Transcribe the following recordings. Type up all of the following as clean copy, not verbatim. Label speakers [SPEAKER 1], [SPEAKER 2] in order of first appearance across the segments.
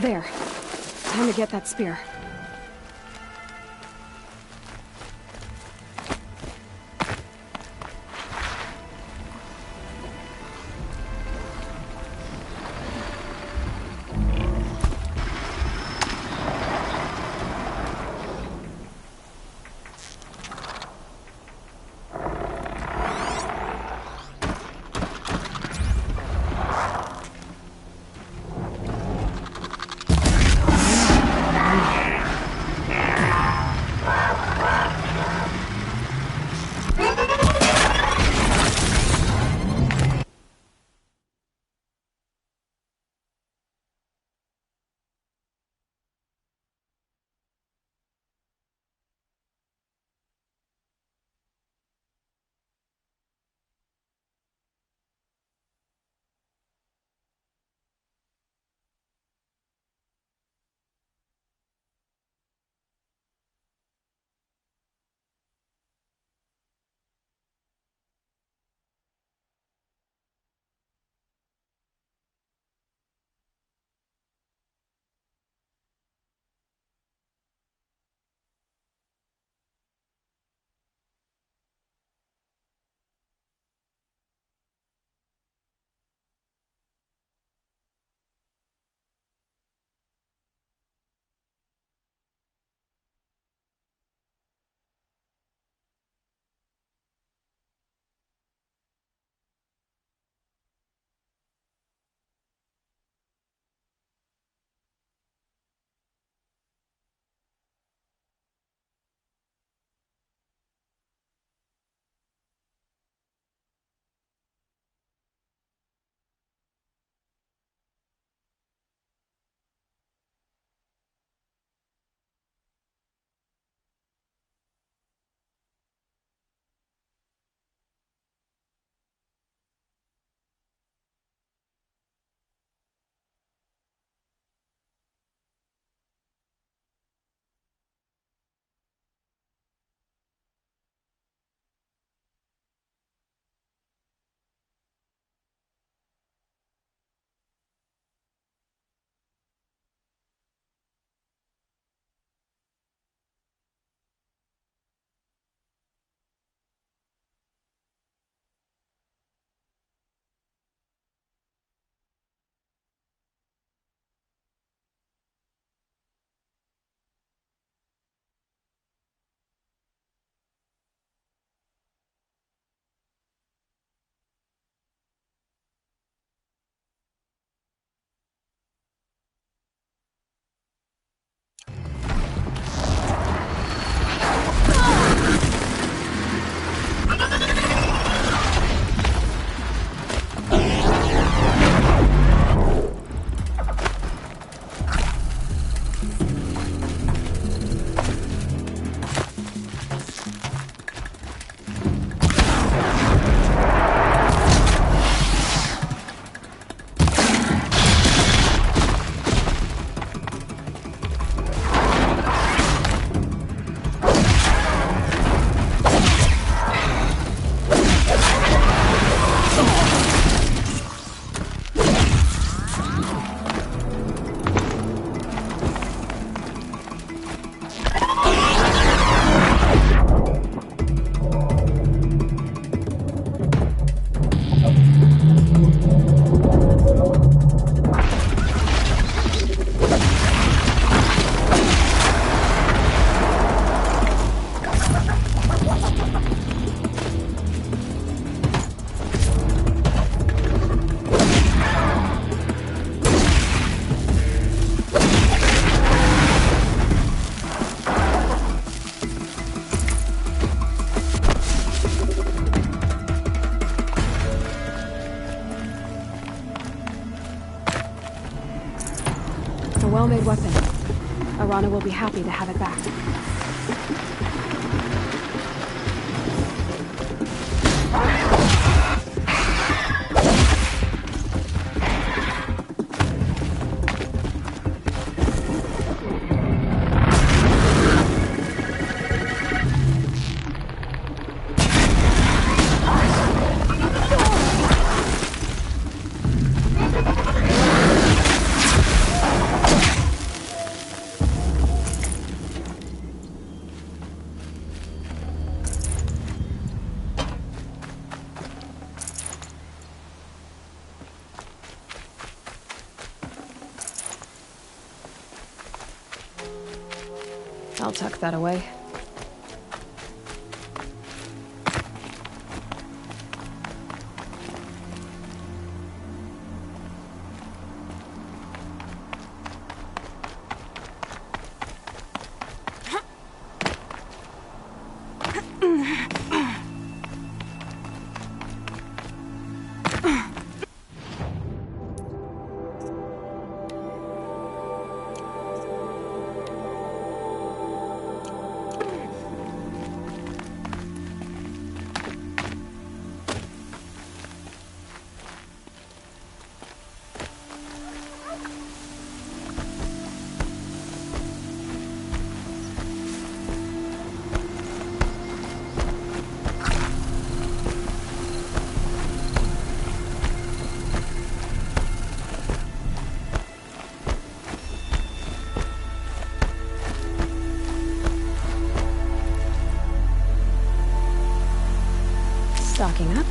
[SPEAKER 1] There. Time to get that spear. well-made weapon. Arana will be happy to have it back. I'll tuck that away. Stocking up.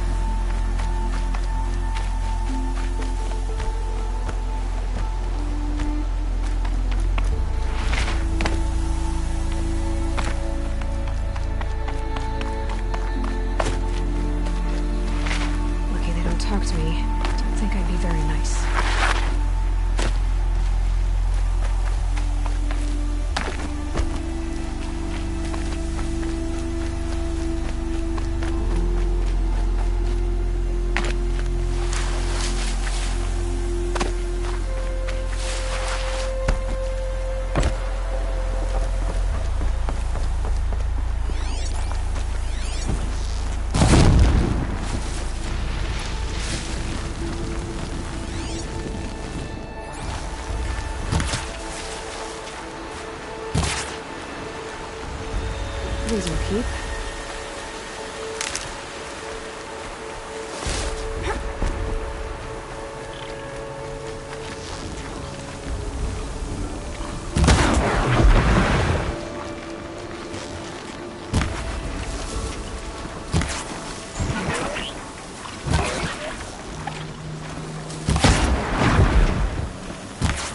[SPEAKER 1] Lucky they don't talk to me. Don't think I'd be very nice. These will keep.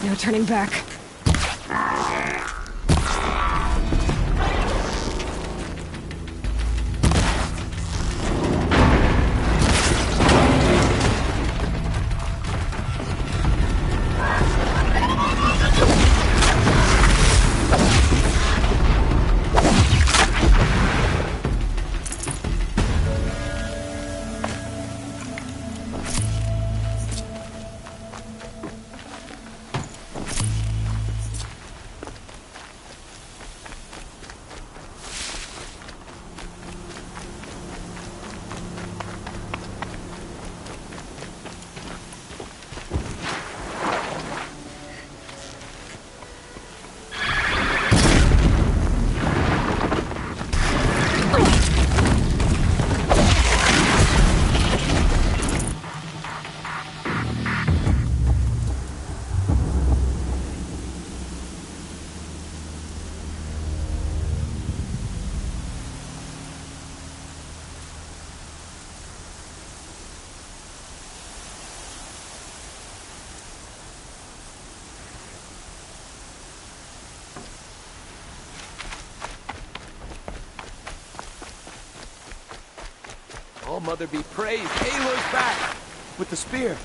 [SPEAKER 1] No turning back.
[SPEAKER 2] All Mother be praised. Aloy's back with the spear.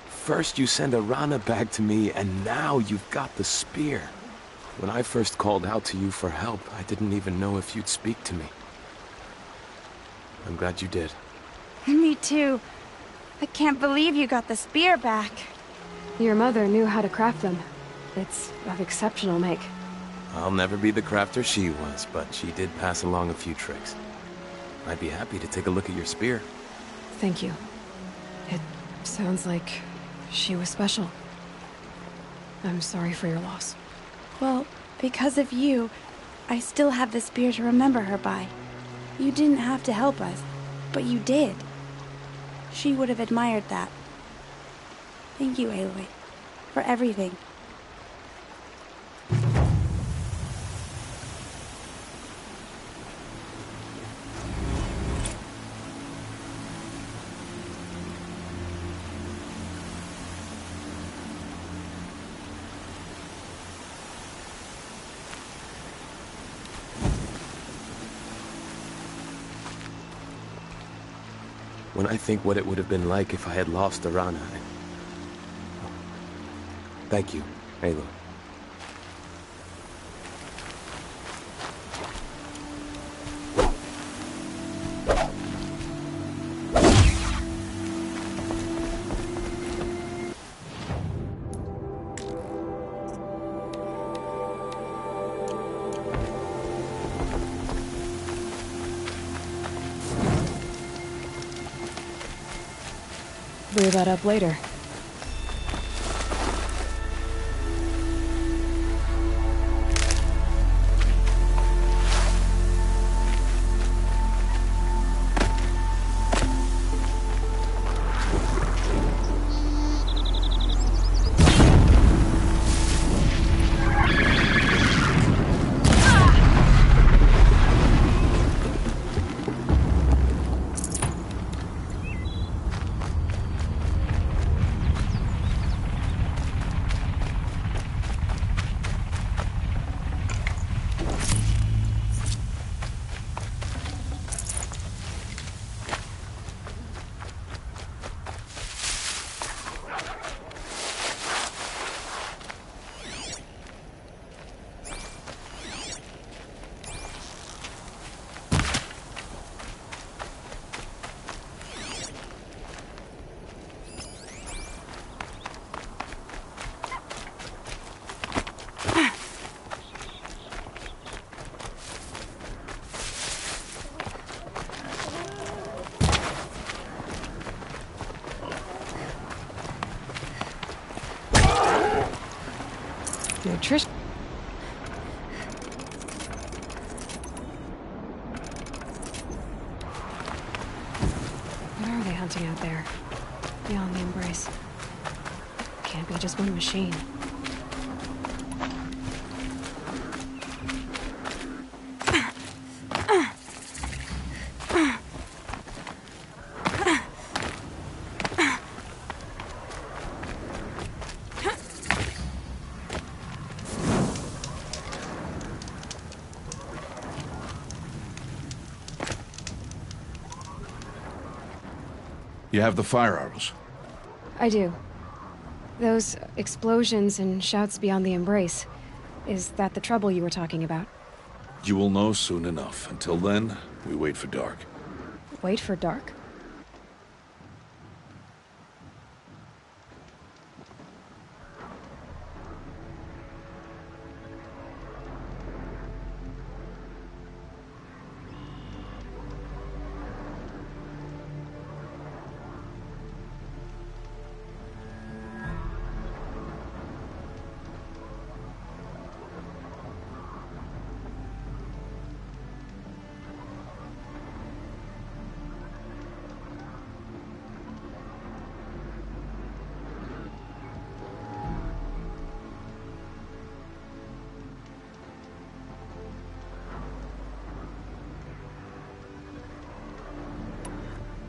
[SPEAKER 2] First you send Arana back to me, and now you've got the spear. When I first called out to you for help, I didn't even know if you'd speak to me. I'm glad you did.
[SPEAKER 3] Me too. I can't believe you got the spear back.
[SPEAKER 1] Your mother knew how to craft them. It's of exceptional make.
[SPEAKER 2] I'll never be the crafter she was, but she did pass along a few tricks. I'd be happy to take a look at your spear.
[SPEAKER 1] Thank you. It sounds like she was special. I'm sorry for your loss.
[SPEAKER 3] Well, because of you, I still have the spear to remember her by. You didn't have to help us, but you did. She would have admired that. Thank you, Aloy, for everything.
[SPEAKER 2] when I think what it would have been like if I had lost Arana. Thank you, Aloy.
[SPEAKER 1] Brew that up later. Nutrition. What are they hunting out there? Beyond the embrace. Can't be just one machine.
[SPEAKER 4] You have the fire arrows.
[SPEAKER 1] I do. Those explosions and shouts beyond the embrace. Is that the trouble you were talking about?
[SPEAKER 4] You will know soon enough. Until then, we wait for dark.
[SPEAKER 1] Wait for dark?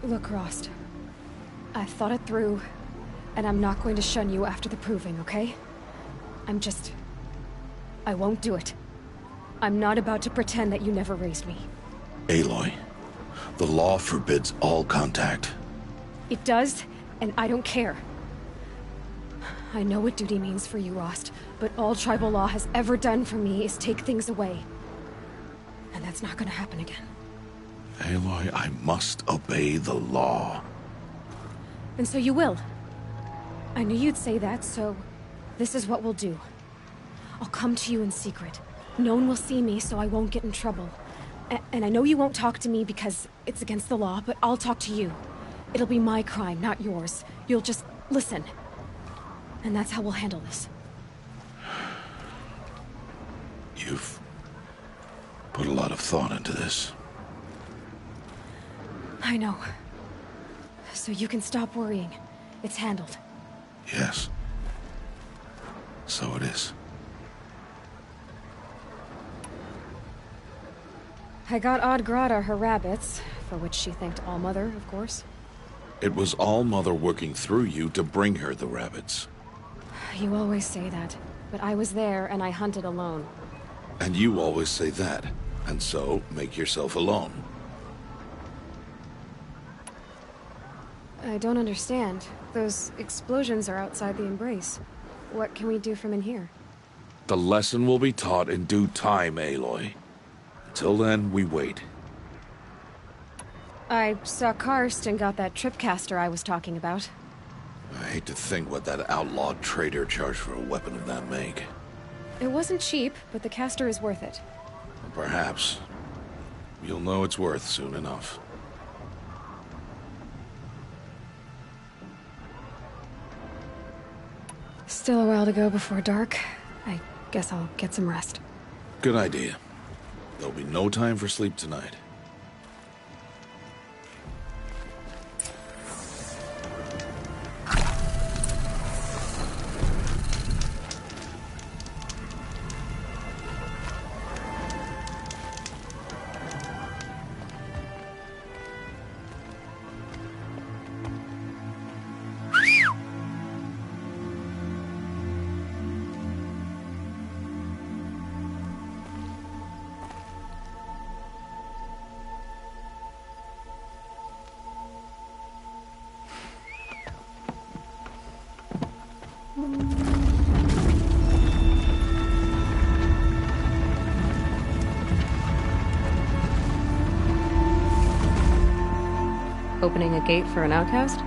[SPEAKER 1] Look, Rost. I've thought it through, and I'm not going to shun you after the proving, okay? I won't do it. I'm not about to pretend that you never raised me.
[SPEAKER 4] Aloy, the law forbids all contact.
[SPEAKER 1] It does, and I don't care. I know what duty means for you, Rost, but all tribal law has ever done for me is take things away. And that's not gonna happen again.
[SPEAKER 4] Aloy, I must obey the law.
[SPEAKER 1] And so you will. I knew you'd say that, so this is what we'll do. I'll come to you in secret. No one will see me, so I won't get in trouble. And I know you won't talk to me because it's against the law, but I'll talk to you. It'll be my crime, not yours. You'll just listen. And that's how we'll handle this.
[SPEAKER 4] You've put a lot of thought into this.
[SPEAKER 1] I know. So you can stop worrying. It's handled.
[SPEAKER 4] Yes. So it is.
[SPEAKER 1] I got Oddgrada her rabbits, for which she thanked Allmother, of course.
[SPEAKER 4] It was Allmother working through you to bring her the rabbits.
[SPEAKER 1] You always say that, but I was there and I hunted alone.
[SPEAKER 4] And you always say that, and so make yourself alone.
[SPEAKER 1] I don't understand. Those explosions are outside the embrace. What can we do from in here?
[SPEAKER 4] The lesson will be taught in due time, Aloy. Till then, we wait.
[SPEAKER 1] I saw Karst and got that tripcaster I was talking about.
[SPEAKER 4] I hate to think what that outlawed trader charged for a weapon of that make.
[SPEAKER 1] It wasn't cheap, but the caster is worth it.
[SPEAKER 4] Perhaps. You'll know it's worth soon enough.
[SPEAKER 1] Still a while to go before dark. I guess I'll get some rest.
[SPEAKER 4] Good idea. There'll be no time for sleep tonight.
[SPEAKER 1] Opening a gate for an outcast?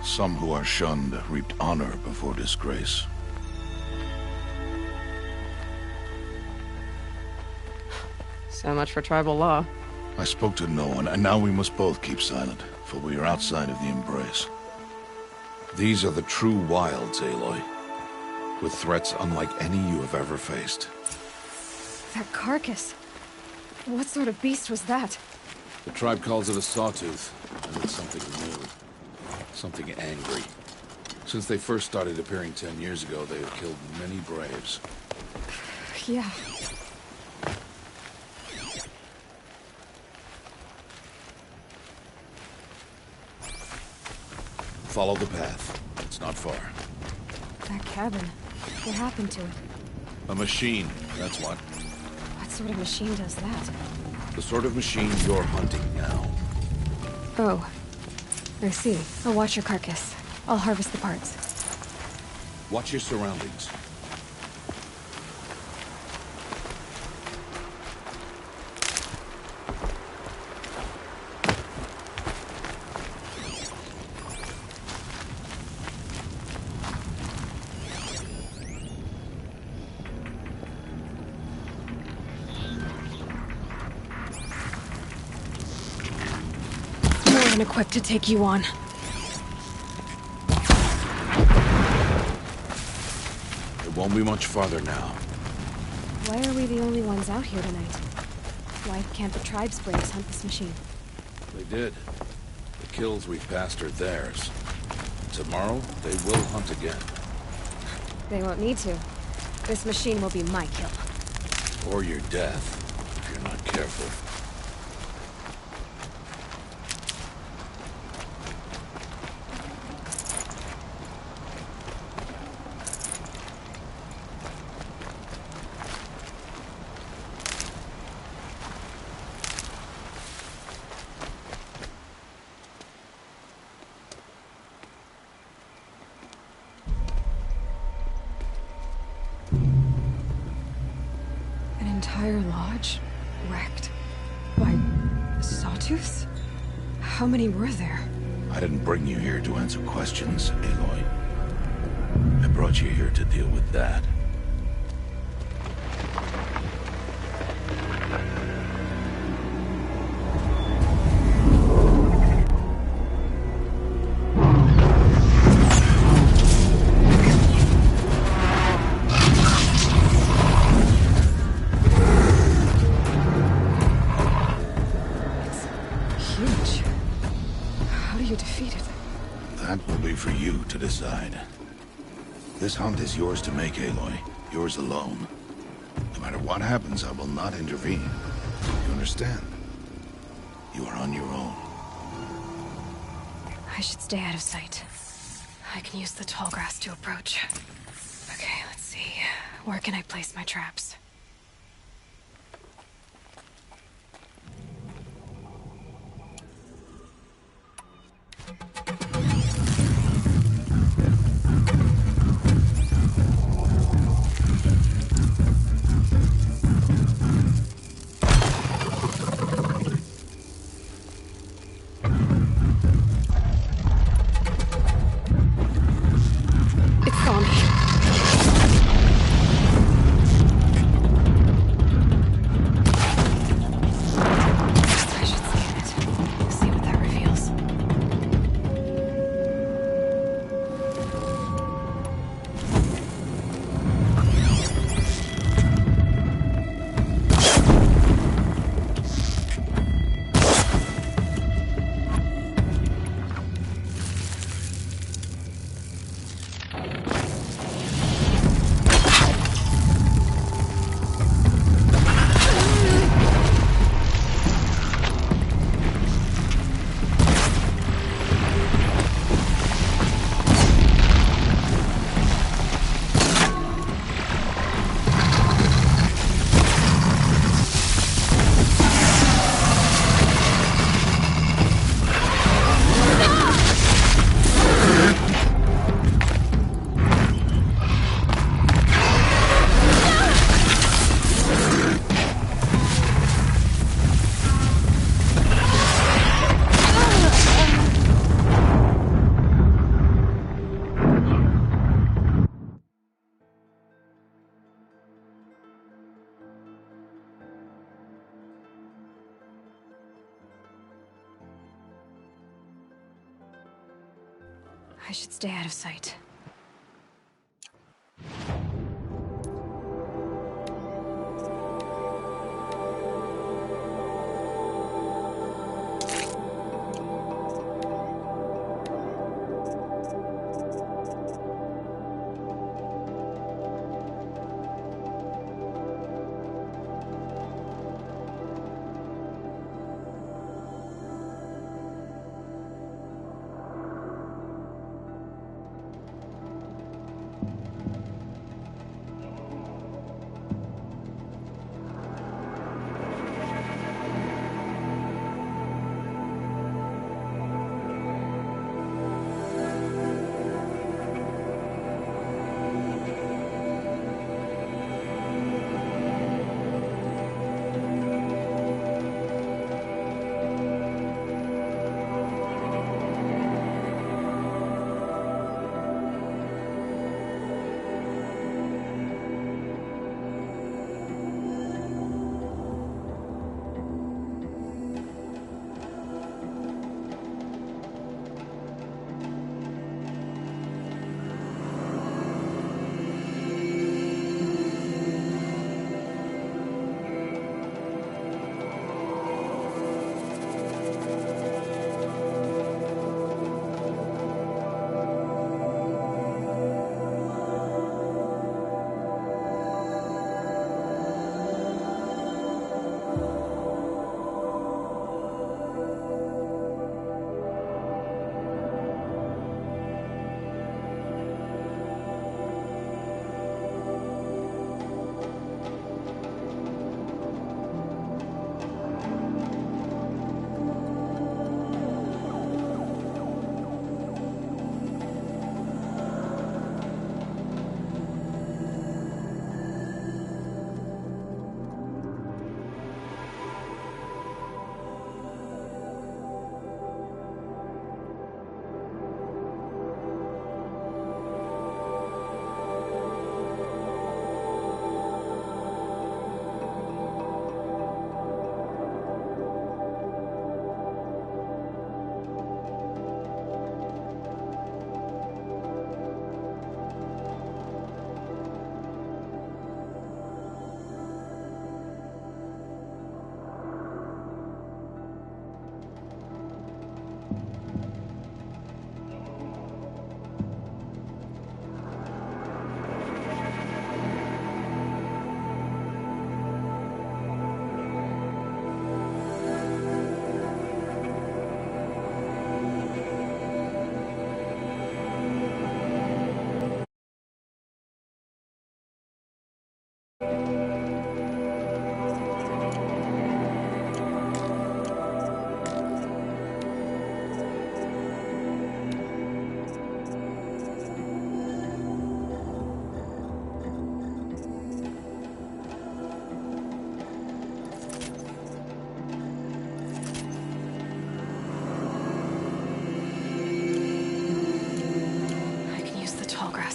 [SPEAKER 4] Some who are shunned reaped honor before disgrace.
[SPEAKER 1] So much for tribal law.
[SPEAKER 4] I spoke to no one, and now we must both keep silent, for we are outside of the embrace. These are the true wilds, Aloy, with threats unlike any you have ever faced.
[SPEAKER 1] That carcass. What sort of beast was that?
[SPEAKER 4] The tribe calls it a sawtooth, and it's something new. Something angry. Since they first started appearing 10 years ago, they have killed many braves.
[SPEAKER 1] Yeah.
[SPEAKER 4] Follow the path. It's not far.
[SPEAKER 1] That cabin. What happened to it?
[SPEAKER 4] A machine, that's what.
[SPEAKER 1] What sort of machine does that?
[SPEAKER 4] The sort of machine you're hunting now.
[SPEAKER 1] Oh. I see. I'll watch your carcass. I'll harvest the parts.
[SPEAKER 4] Watch your surroundings.
[SPEAKER 1] More than equipped to take you on.
[SPEAKER 4] It won't be much farther now.
[SPEAKER 1] Why are we the only ones out here tonight? Why can't the tribe's braves hunt this machine?
[SPEAKER 4] They did. The kills we've passed are theirs. Tomorrow, they will hunt again.
[SPEAKER 1] They won't need to. This machine will be my kill.
[SPEAKER 4] Or your death, if you're not careful.
[SPEAKER 1] An entire lodge? Wrecked? By sawtooths? How many were there?
[SPEAKER 4] I didn't bring you here to answer questions, Aloy. I brought you here to deal with that.
[SPEAKER 1] Huge. How do you defeat it?
[SPEAKER 4] That will be for you to decide. This hunt is yours to make, Aloy. Yours alone. No matter what happens, I will not intervene. You understand? You are on your own.
[SPEAKER 1] I should stay out of sight. I can use the tall grass to approach. Okay, let's see. Where can I place my traps? I should stay out of sight.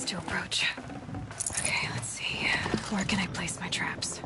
[SPEAKER 1] To approach. Okay, let's see. Where can I place my traps?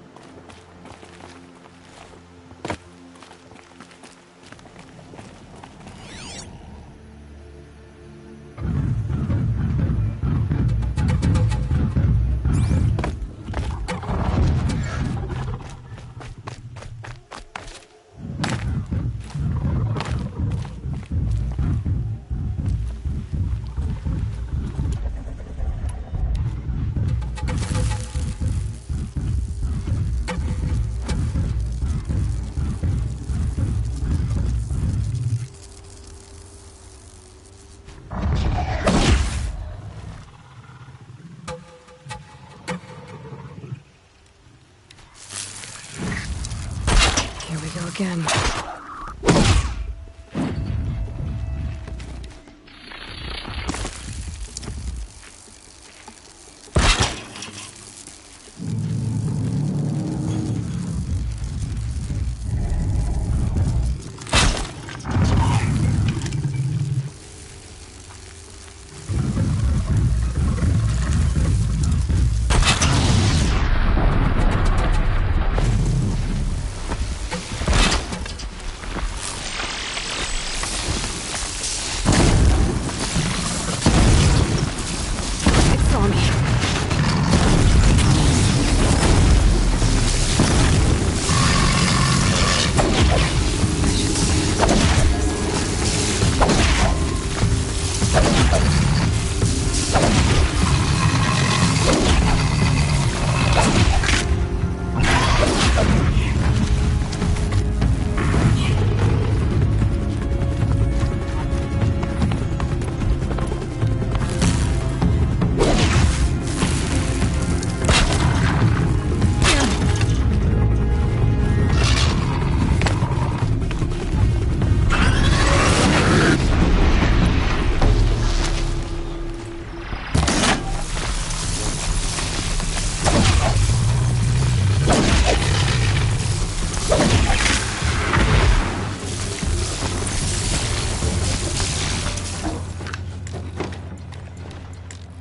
[SPEAKER 1] Again.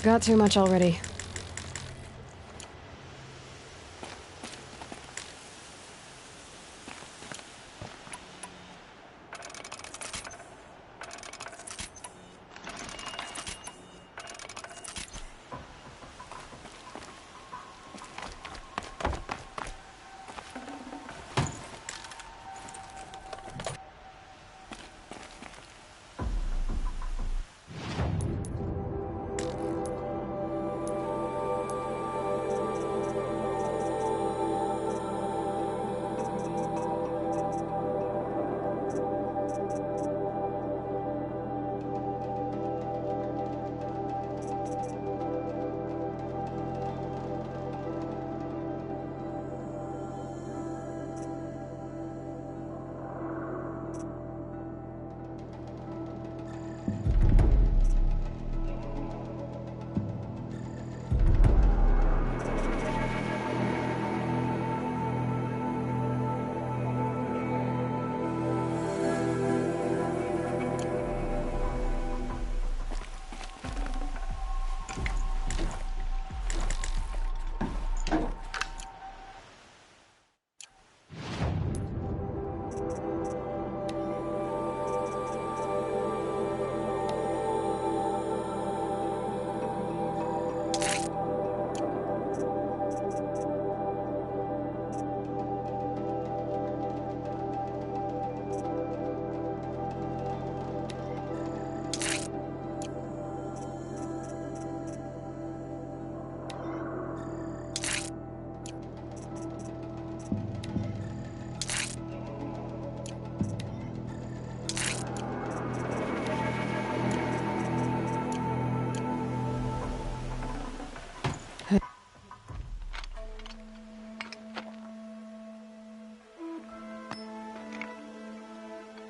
[SPEAKER 1] got too much already.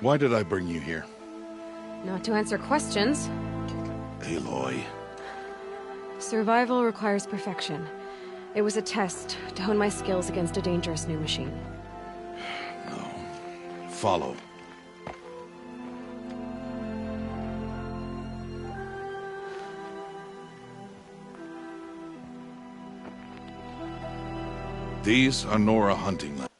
[SPEAKER 4] Why did I bring you here?
[SPEAKER 1] Not to answer questions.
[SPEAKER 4] Aloy.
[SPEAKER 1] Survival requires perfection. It was a test to hone my skills against a dangerous new machine.
[SPEAKER 4] No. Follow. These are Nora hunting lands.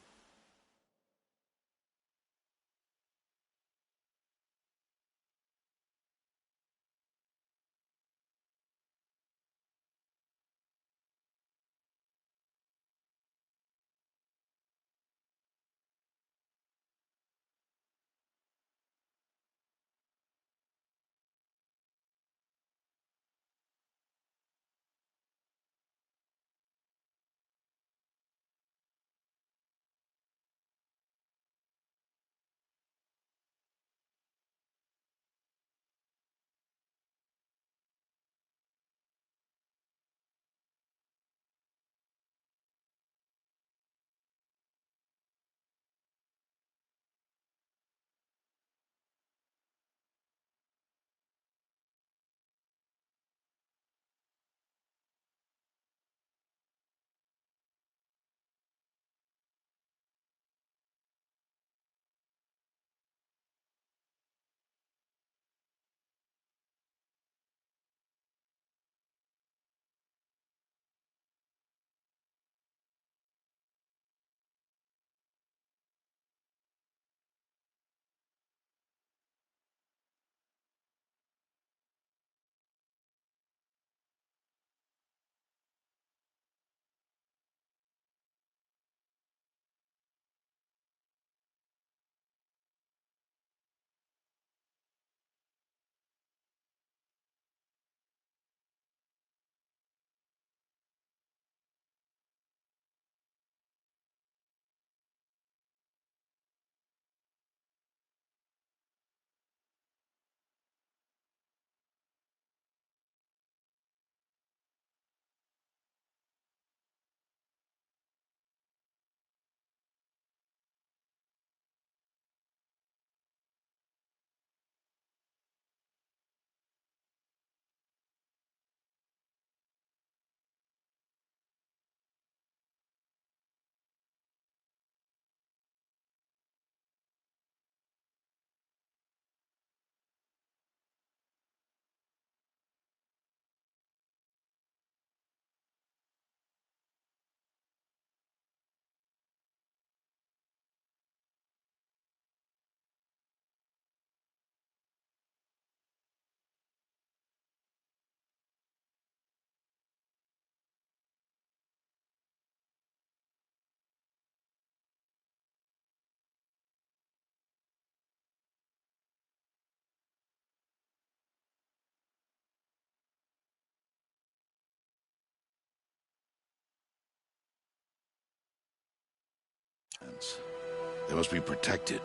[SPEAKER 4] They must be protected.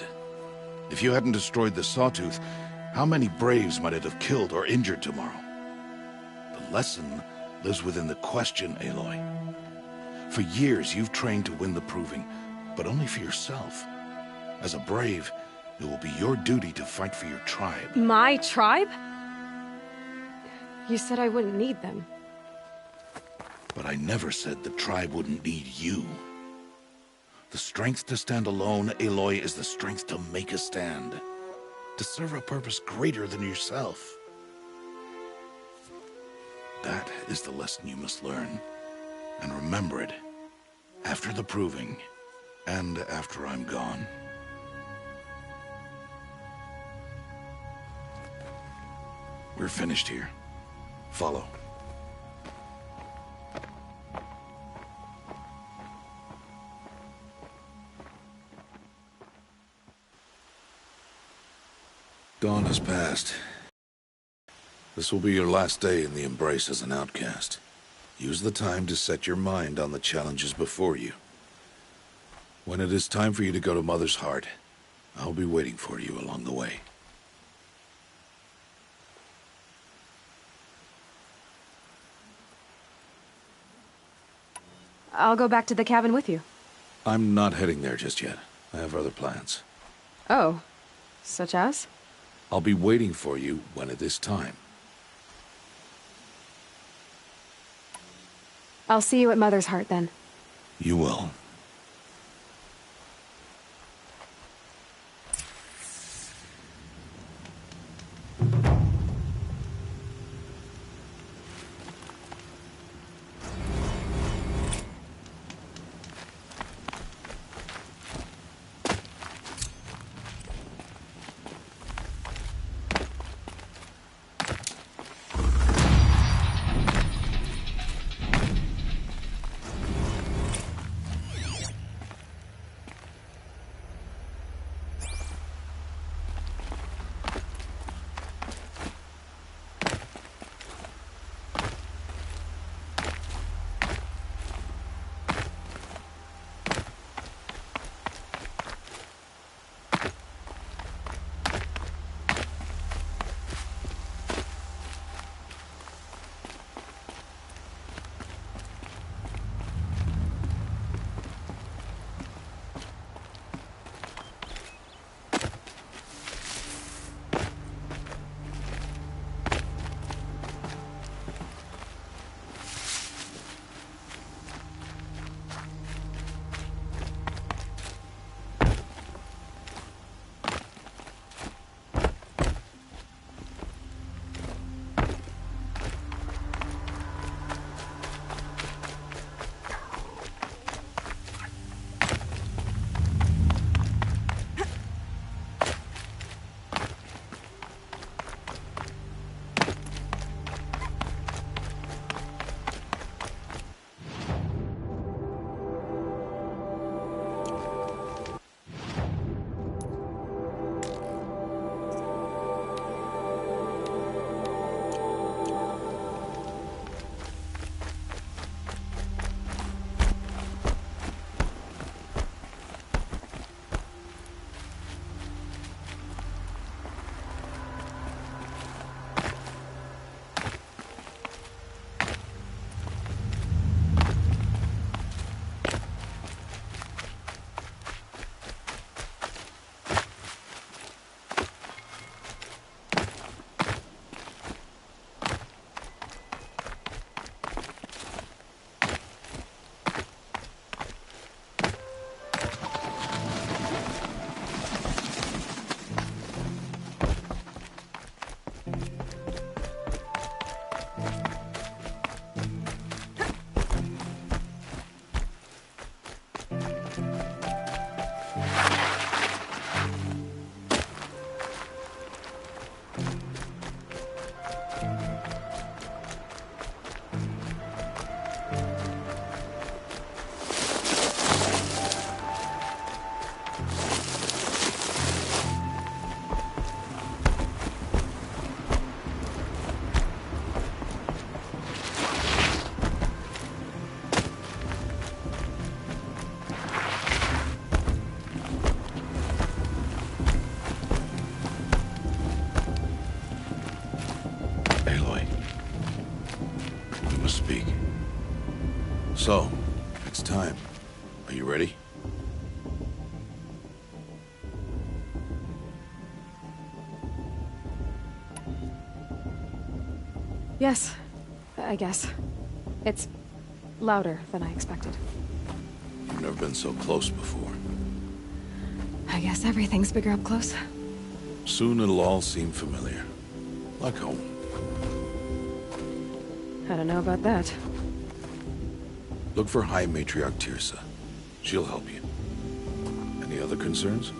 [SPEAKER 4] If you hadn't destroyed the Sawtooth, how many Braves might it have killed or injured tomorrow? The lesson lives within the question, Aloy. For years, you've trained to win the Proving, but only for yourself. As a Brave, it will be your duty to fight for your tribe.
[SPEAKER 1] My tribe? You said I wouldn't need them.
[SPEAKER 4] But I never said the tribe wouldn't need you. The strength to stand alone, Aloy, is the strength to make a stand. To serve a purpose greater than yourself. That is the lesson you must learn. And remember it. After the Proving, and after I'm gone. We're finished here. Follow. Dawn has passed. This will be your last day in the Embrace as an outcast. Use the time to set your mind on the challenges before you. When it is time for you to go to Mother's Heart, I'll be waiting for you along the way.
[SPEAKER 1] I'll go back to the cabin with you.
[SPEAKER 4] I'm not heading there just yet. I have other plans.
[SPEAKER 1] Oh, such as?
[SPEAKER 4] I'll be waiting for you when it is time.
[SPEAKER 1] I'll see you at Mother's Heart then.
[SPEAKER 4] You will. you ready?
[SPEAKER 1] Yes, I guess. It's louder than I expected.
[SPEAKER 4] You've never been so close before.
[SPEAKER 1] I guess everything's bigger up close.
[SPEAKER 4] Soon it'll all seem familiar. Like home.
[SPEAKER 1] I don't know about that.
[SPEAKER 4] Look for High Matriarch Tirsa. She'll help you. Any other concerns?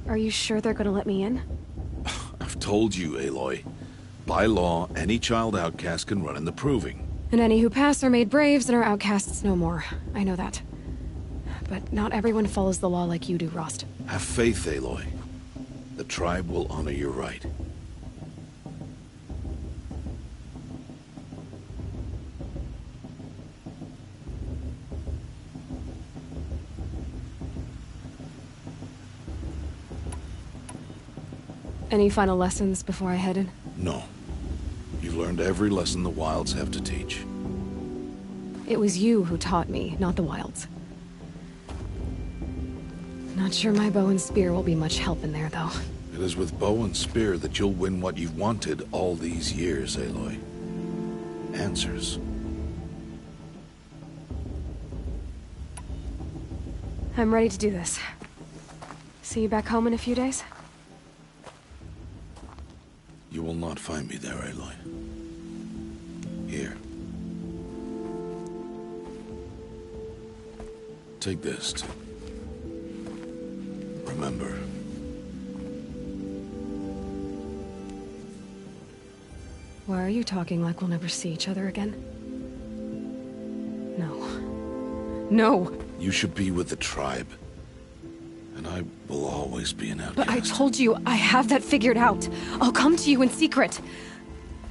[SPEAKER 1] Are you sure they're gonna let me in?
[SPEAKER 4] I've told you, Aloy. By law, any child outcast can run in the Proving.
[SPEAKER 1] And any who pass are made braves and are outcasts no more. I know that. But not everyone follows the law like you do, Rost.
[SPEAKER 4] Have faith, Aloy. The tribe will honor your right.
[SPEAKER 1] Any final lessons before I head in?
[SPEAKER 4] No. You've learned every lesson the Wilds have to teach.
[SPEAKER 1] It was you who taught me, not the Wilds. Not sure my bow and spear will be much help in there, though.
[SPEAKER 4] It is with bow and spear that you'll win what you've wanted all these years, Aloy. Answers.
[SPEAKER 1] I'm ready to do this. See you back home in a few days?
[SPEAKER 4] You will not find me there, Aloy. Here. Take this to remember.
[SPEAKER 1] Why are you talking like we'll never see each other again? No. No!
[SPEAKER 4] You should be with the tribe. And I will always be an outcast.
[SPEAKER 1] But I told you, I have that figured out. I'll come to you in secret.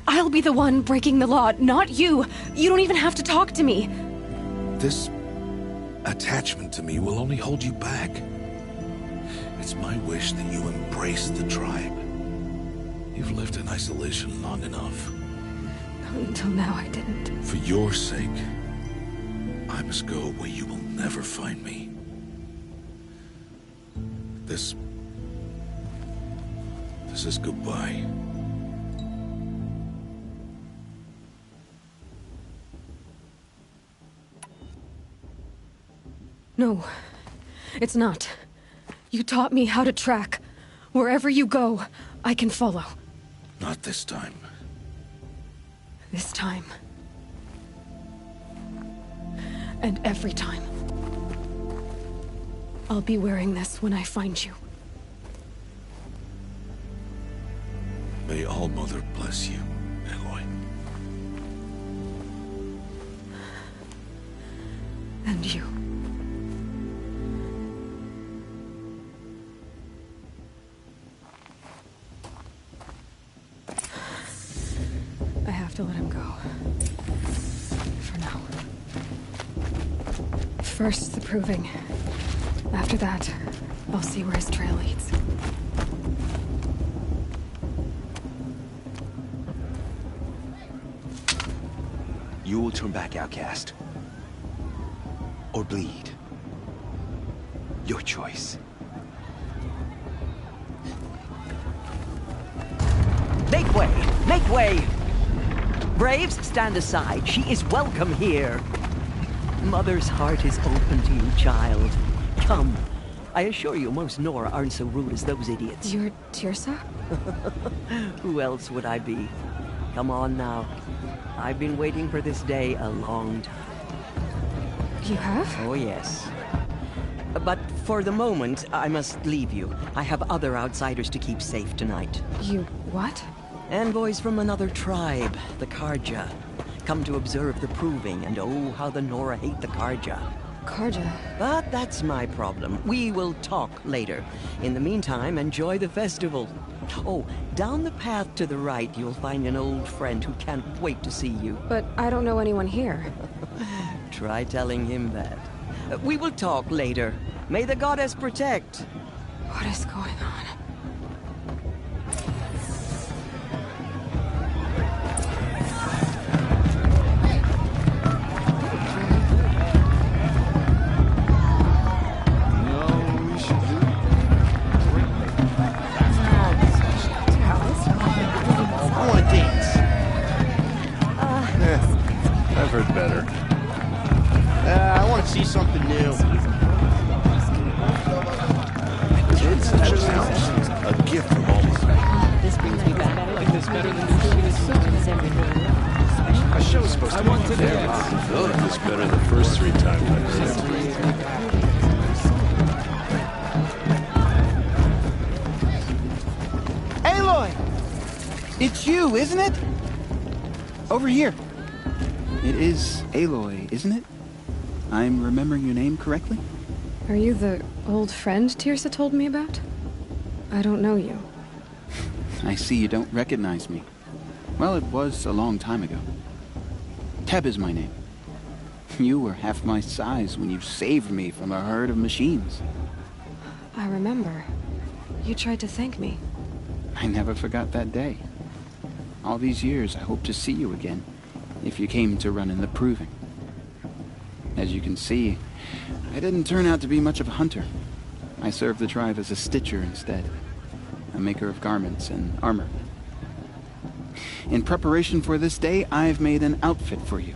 [SPEAKER 1] I'll be the one breaking the law, not you. You don't even have to talk to me.
[SPEAKER 4] This attachment to me will only hold you back. It's my wish that you embrace the tribe. You've lived in isolation long enough.
[SPEAKER 1] Until now, I didn't.
[SPEAKER 4] For your sake, I must go where you will never find me. This is goodbye.
[SPEAKER 1] No, it's not. You taught me how to track. Wherever you go, I can follow.
[SPEAKER 4] Not this time.
[SPEAKER 1] This time. And every time. I'll be wearing this when I find you.
[SPEAKER 4] May All-Mother bless you, Aloy.
[SPEAKER 1] And you. I have to let him go. For now. First, the Proving. After that, I'll see where his trail leads.
[SPEAKER 5] You will turn back, outcast. Or bleed. Your choice.
[SPEAKER 6] Make way! Make way! Braves, stand aside. She is welcome here. Mother's heart is open to you, child. Come. I assure you, most Nora aren't so rude as those idiots.
[SPEAKER 1] You're Tirsa?
[SPEAKER 6] Who else would I be? Come on now. I've been waiting for this day a long time.
[SPEAKER 1] You have?
[SPEAKER 6] Oh, yes. But for the moment, I must leave you. I have other outsiders to keep safe tonight.
[SPEAKER 1] You what?
[SPEAKER 6] Envoys from another tribe, the Karja. Come to observe the Proving, and oh, how the Nora hate the Karja.
[SPEAKER 1] Karja?
[SPEAKER 6] But that's my problem. We will talk later. In the meantime, enjoy the festival. Oh, down the path to the right, you'll find an old friend who can't wait to see you.
[SPEAKER 1] But I don't know anyone here.
[SPEAKER 6] Try telling him that. We will talk later. May the goddess protect.
[SPEAKER 1] What is going on?
[SPEAKER 7] I want to dance.
[SPEAKER 8] I've heard better.
[SPEAKER 7] I want to see something new.
[SPEAKER 4] Kids, that sounds a gift from Alma.
[SPEAKER 9] This brings me back. I like this better than the
[SPEAKER 8] A show's supposed to be fair. I like this better the first 3 times I heard it.
[SPEAKER 7] Aloy! It's you, isn't it? Over here.
[SPEAKER 10] It is Aloy, isn't it? I'm remembering your name correctly?
[SPEAKER 1] Are you the old friend Tirsa told me about? I don't know you.
[SPEAKER 10] I see you don't recognize me. Well, it was a long time ago. Teb is my name. You were half my size when you saved me from a herd of machines.
[SPEAKER 1] I remember. You tried to thank me.
[SPEAKER 10] I never forgot that day. All these years, I hope to see you again, if you came to run in the proving. As you can see, I didn't turn out to be much of a hunter. I served the tribe as a stitcher instead, a maker of garments and armor. In preparation for this day, I've made an outfit for you.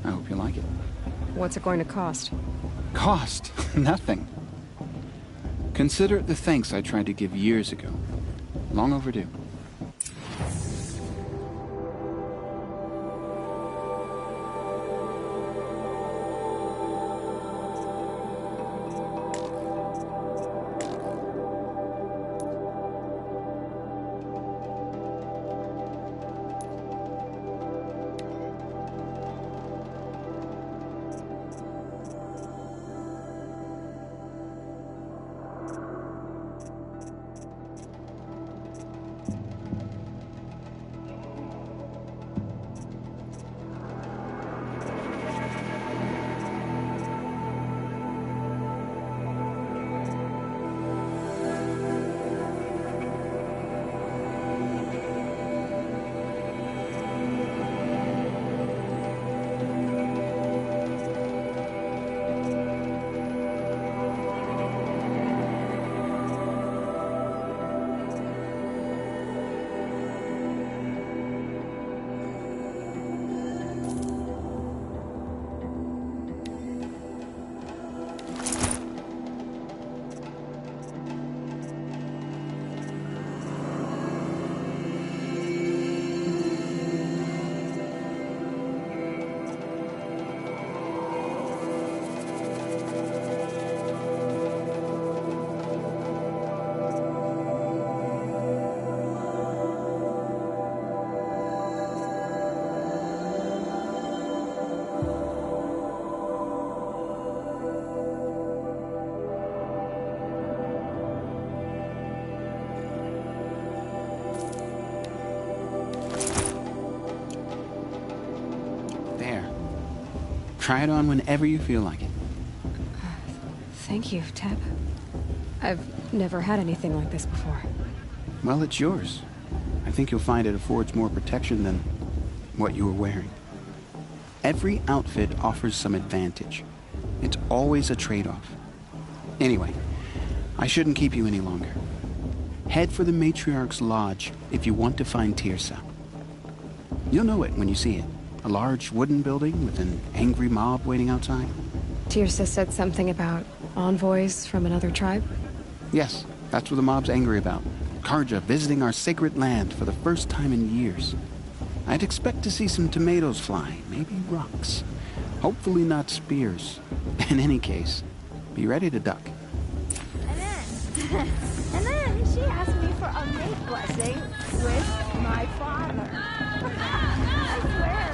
[SPEAKER 10] I hope you like it.
[SPEAKER 1] What's it going to cost?
[SPEAKER 10] Cost? Nothing. Consider it the thanks I tried to give years ago. Long overdue. Try it on whenever you feel like it.
[SPEAKER 1] Thank you, Teb. I've never had anything like this before.
[SPEAKER 10] Well, it's yours. I think you'll find it affords more protection than what you were wearing. Every outfit offers some advantage. It's always a trade-off. Anyway, I shouldn't keep you any longer. Head for the Matriarch's Lodge if you want to find Tirsa. You'll know it when you see it. A large wooden building with an angry mob waiting outside.
[SPEAKER 1] Tirsa said something about envoys from another tribe?
[SPEAKER 10] Yes, that's what the mob's angry about. Karja visiting our sacred land for the first time in years. I'd expect to see some tomatoes fly, maybe rocks. Hopefully not spears. In any case, be ready to duck.
[SPEAKER 11] And then she asked me for a mate blessing with my father. I swear.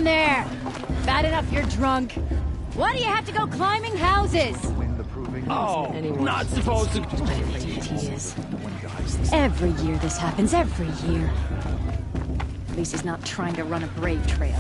[SPEAKER 12] down there! Bad enough you're drunk. Why do you have to go climbing houses?
[SPEAKER 8] Oh, not supposed to.
[SPEAKER 12] He is. Every year this happens, every year. At least he's not trying to run a brave trail.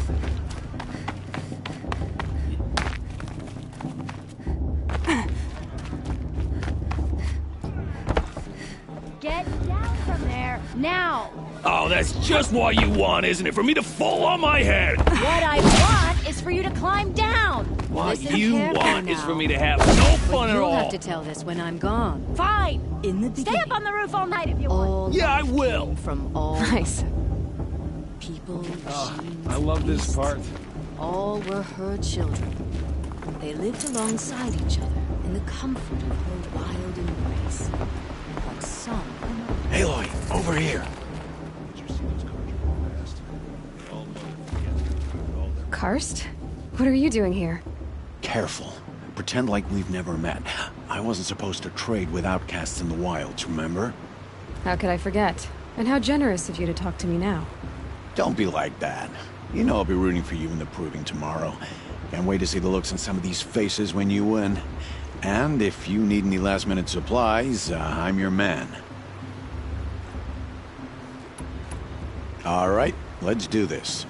[SPEAKER 12] Get down from there, now!
[SPEAKER 8] Oh, that's just what you want, isn't it? For me to fall on my head!
[SPEAKER 12] What I want is for you to climb down!
[SPEAKER 8] What
[SPEAKER 12] Listen
[SPEAKER 8] you
[SPEAKER 12] carefully
[SPEAKER 8] want is
[SPEAKER 12] now.
[SPEAKER 8] for me to have no fun at
[SPEAKER 12] You'll
[SPEAKER 8] all!
[SPEAKER 12] have to tell this when I'm gone.
[SPEAKER 11] Fine.
[SPEAKER 12] In the
[SPEAKER 11] Stay
[SPEAKER 12] beginning,
[SPEAKER 11] up on the roof all night if you want.
[SPEAKER 12] all
[SPEAKER 8] Yeah, I
[SPEAKER 12] life
[SPEAKER 8] will.
[SPEAKER 12] came from all
[SPEAKER 1] Nice.
[SPEAKER 12] people,
[SPEAKER 8] Oh,
[SPEAKER 12] machines,
[SPEAKER 8] I love this
[SPEAKER 12] beasts.
[SPEAKER 8] part.
[SPEAKER 12] All were her children. They lived alongside each other in the comfort of her wild embrace. But some...
[SPEAKER 2] Aloy, over here.
[SPEAKER 1] Karst? What are you doing here?
[SPEAKER 13] Careful. Pretend like we've never met. I wasn't supposed to trade with outcasts in the wilds, remember?
[SPEAKER 1] How could I forget? And how generous of you to talk to me now.
[SPEAKER 13] Don't be like that. You know I'll be rooting for you in the proving tomorrow. Can't wait to see the looks on some of these faces when you win. And if you need any last-minute supplies, I'm your man. All right, let's do this.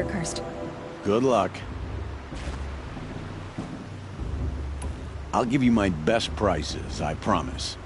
[SPEAKER 1] cursed.
[SPEAKER 13] Good luck. I'll give you my best prices, I promise.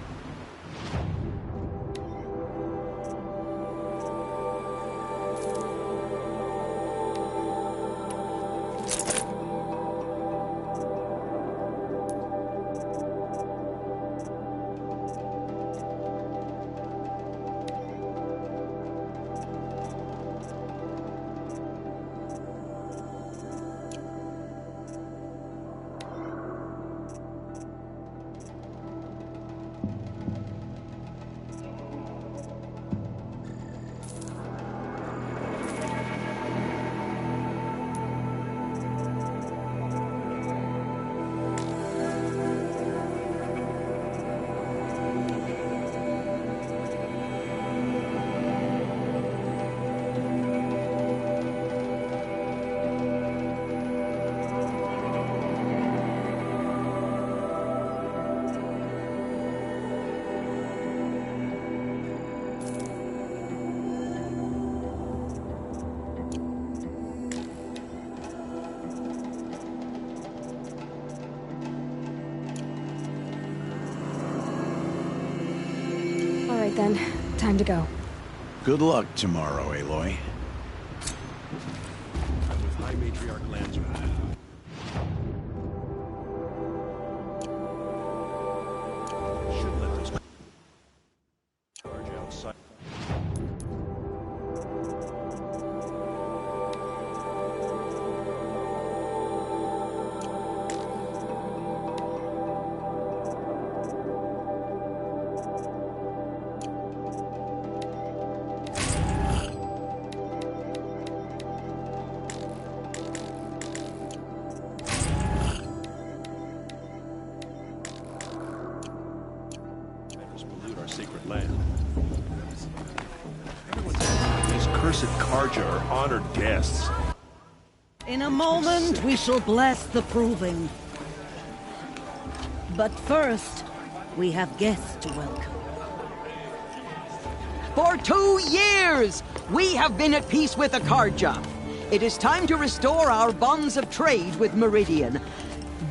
[SPEAKER 1] All right then, time to go.
[SPEAKER 13] Good luck tomorrow, Aloy.
[SPEAKER 8] I'm with High Matriarch Landsman. Should let this charge outside. Pollute our sacred land. These cursed Karja are honored guests.
[SPEAKER 14] In a moment, we shall bless the proving. But first, we have guests to welcome.
[SPEAKER 6] For 2 years, we have been at peace with the Karja. It is time to restore our bonds of trade with Meridian.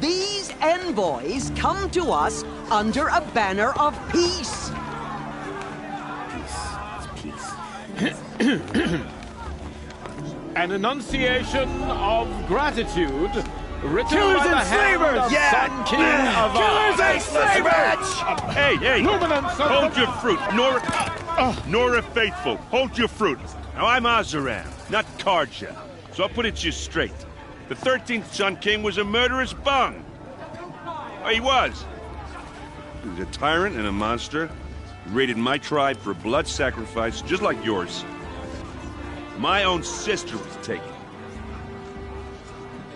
[SPEAKER 6] These envoys come to us under a banner of peace.
[SPEAKER 15] An enunciation of gratitude written
[SPEAKER 8] Killers
[SPEAKER 15] by the
[SPEAKER 8] and
[SPEAKER 15] hand
[SPEAKER 8] slavers!
[SPEAKER 15] of
[SPEAKER 8] Yeah!
[SPEAKER 15] Sun King of
[SPEAKER 8] Killers and slavers!
[SPEAKER 16] Hey, hey!
[SPEAKER 15] Luminance of
[SPEAKER 16] Hold
[SPEAKER 15] the-
[SPEAKER 16] your fruit, Nora Faithful. Hold your fruit. Now I'm Azaram, not Karja. So I'll put it to you straight. The 13th Sun King was a murderous bung. Oh, he was. He was a tyrant and a monster. He raided my tribe for blood sacrifice, just like yours. My own sister was taken.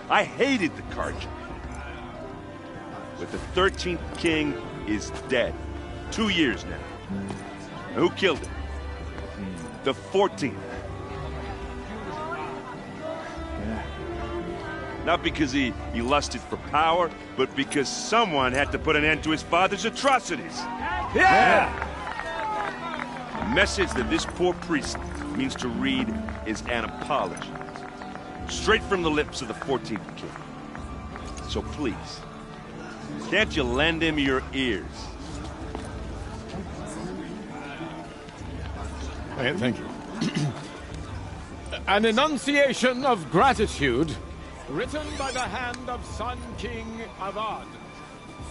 [SPEAKER 16] I hated the Karja. But the 13th king is dead. 2 years now. Now, who killed him? The 14th. Not because he lusted for power, but because someone had to put an end to his father's atrocities.
[SPEAKER 8] Yeah!
[SPEAKER 16] The message that this poor priest means to read is an apology. Straight from the lips of the 14th king. So please, can't you lend him your ears?
[SPEAKER 15] Thank you. An enunciation of gratitude written by the hand of Sun King Avad,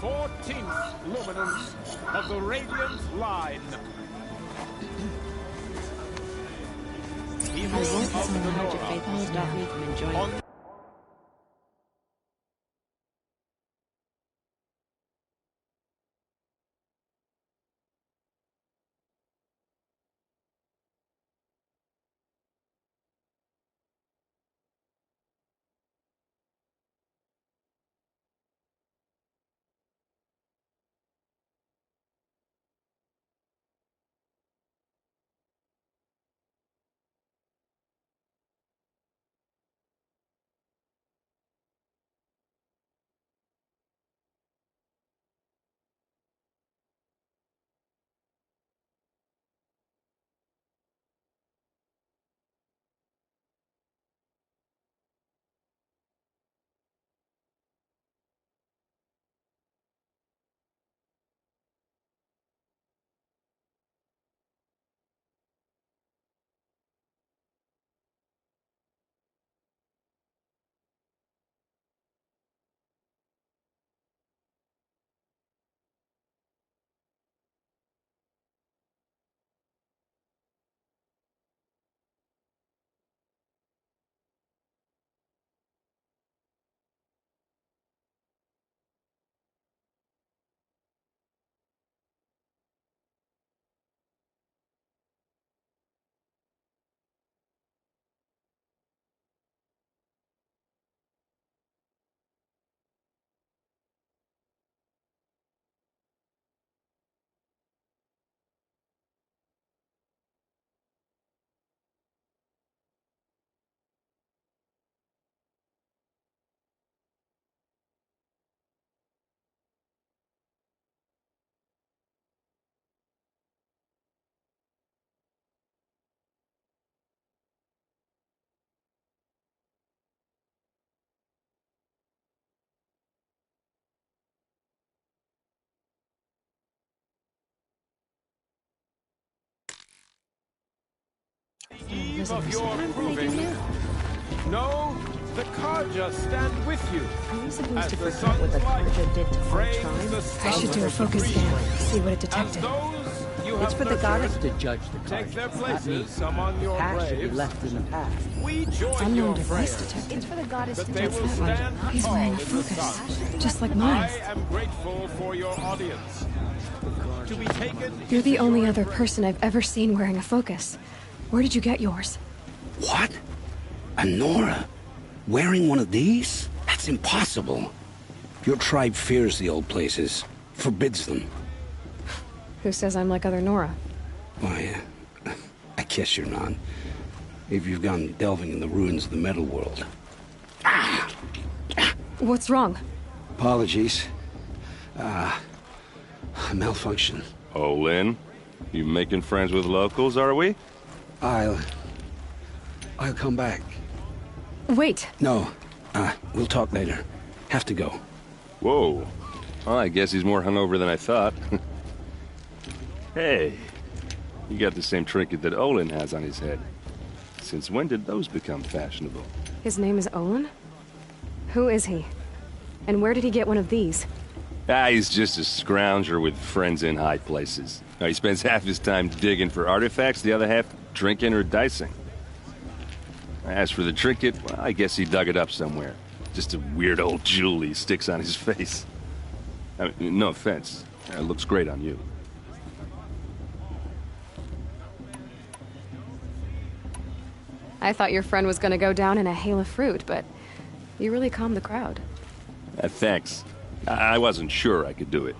[SPEAKER 15] 14th luminance of the Radiant Line.
[SPEAKER 12] I won't let someone hurt your faith and stop me from enjoying it.
[SPEAKER 1] prisoners.
[SPEAKER 15] your
[SPEAKER 1] What are they
[SPEAKER 15] proving.
[SPEAKER 1] do now?
[SPEAKER 15] No, the Karja stand with you.
[SPEAKER 12] Are we supposed
[SPEAKER 15] As
[SPEAKER 12] to
[SPEAKER 15] the
[SPEAKER 12] forget what the
[SPEAKER 15] sun's light
[SPEAKER 12] Karja did to our
[SPEAKER 15] frames
[SPEAKER 12] tribe?
[SPEAKER 15] the
[SPEAKER 1] I
[SPEAKER 15] stars
[SPEAKER 1] should do a
[SPEAKER 15] of the
[SPEAKER 1] focus
[SPEAKER 15] breeze.
[SPEAKER 1] scan, see what it
[SPEAKER 15] As
[SPEAKER 1] detected.
[SPEAKER 15] those you
[SPEAKER 14] It's
[SPEAKER 15] have
[SPEAKER 14] for the goddess
[SPEAKER 15] nurtured
[SPEAKER 14] to judge the
[SPEAKER 15] take
[SPEAKER 14] Karja.
[SPEAKER 15] their
[SPEAKER 14] Not me.
[SPEAKER 15] places among your
[SPEAKER 14] Past should be
[SPEAKER 15] graves,
[SPEAKER 14] left in the past.
[SPEAKER 15] we join
[SPEAKER 1] Unknown
[SPEAKER 15] your
[SPEAKER 1] device
[SPEAKER 15] prayers
[SPEAKER 1] detected.
[SPEAKER 11] It's for the goddess
[SPEAKER 15] that
[SPEAKER 11] to
[SPEAKER 15] they
[SPEAKER 11] judge
[SPEAKER 15] will
[SPEAKER 11] that
[SPEAKER 15] stand
[SPEAKER 11] one.
[SPEAKER 1] He's wearing a
[SPEAKER 15] tall in the
[SPEAKER 1] focus,
[SPEAKER 15] sun.
[SPEAKER 1] just like mine.
[SPEAKER 15] I am grateful for your audience. To be taken
[SPEAKER 1] You're the
[SPEAKER 15] into
[SPEAKER 1] only
[SPEAKER 15] your
[SPEAKER 1] other
[SPEAKER 15] embrace.
[SPEAKER 1] person I've ever seen wearing a focus. Where did you get yours?
[SPEAKER 17] What? A Nora? Wearing one of these? That's impossible. Your tribe fears the old places, forbids them.
[SPEAKER 1] Who says I'm like other Nora?
[SPEAKER 17] Why, I guess you're not. If you've gone delving in the ruins of the metal world.
[SPEAKER 1] What's wrong?
[SPEAKER 17] Apologies. Malfunction.
[SPEAKER 16] Oh, Lynn? You making friends with locals, are we?
[SPEAKER 17] I'll come back.
[SPEAKER 1] Wait.
[SPEAKER 17] No. We'll talk later. Have to go.
[SPEAKER 16] Whoa. Well, I guess he's more hungover than I thought. Hey, you got the same trinket that Olin has on his head. Since when did those become fashionable?
[SPEAKER 1] His name is Olin? Who is he? And where did he get one of these?
[SPEAKER 16] He's just a scrounger with friends in high places. Now, he spends half his time digging for artifacts, the other half drinking or dicing. As for the trinket, well, I guess he dug it up somewhere. Just a weird old jewel he sticks on his face. I mean, no offense. It looks great on you.
[SPEAKER 1] I thought your friend was gonna go down in a hail of fruit, but you really calmed the crowd.
[SPEAKER 16] Thanks. I wasn't sure I could do it.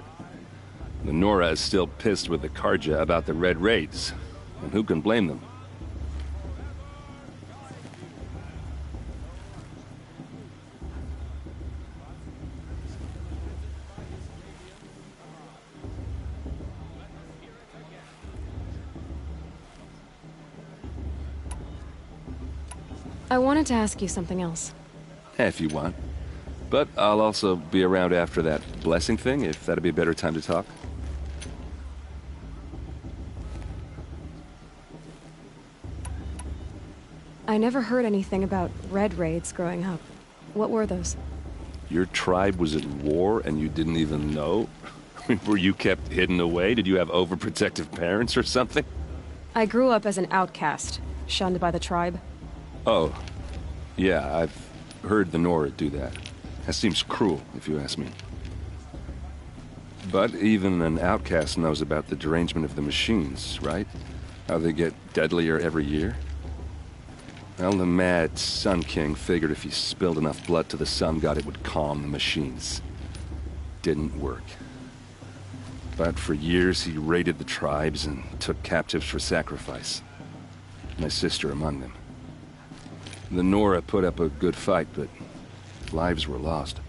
[SPEAKER 16] The Nora is still pissed with the Karja about the Red Raids, and who can blame them?
[SPEAKER 1] I wanted to ask you something else.
[SPEAKER 16] If you want. But I'll also be around after that blessing thing, if that'd be a better time to talk.
[SPEAKER 1] I never heard anything about red raids growing up. What were those?
[SPEAKER 16] Your tribe was at war and you didn't even know? Were you kept hidden away? Did you have overprotective parents or something?
[SPEAKER 1] I grew up as an outcast, shunned by the tribe.
[SPEAKER 16] Oh, yeah, I've heard the Nora do that. That seems cruel, if you ask me. But even an outcast knows about the derangement of the machines, right? How they get deadlier every year? Well, the mad Sun King figured if he spilled enough blood to the Sun God, it would calm the machines. Didn't work. But for years, he raided the tribes and took captives for sacrifice. My sister among them. The Nora put up a good fight, but lives were lost.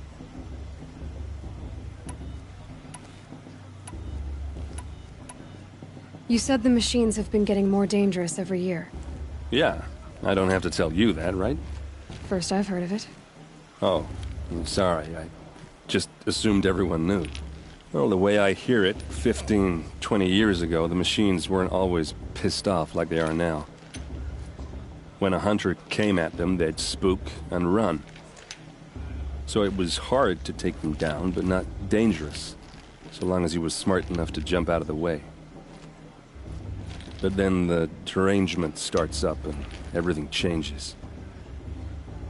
[SPEAKER 1] You said the machines have been getting more dangerous every year.
[SPEAKER 16] Yeah, I don't have to tell you that, right?
[SPEAKER 1] First I've heard of it.
[SPEAKER 16] Oh, I'm sorry. I just assumed everyone knew. Well, the way I hear it, 15, 20 years ago, the machines weren't always pissed off like they are now. When a hunter came at them, they'd spook and run. So it was hard to take them down, but not dangerous, so long as he was smart enough to jump out of the way. But then the derangement starts up and everything changes.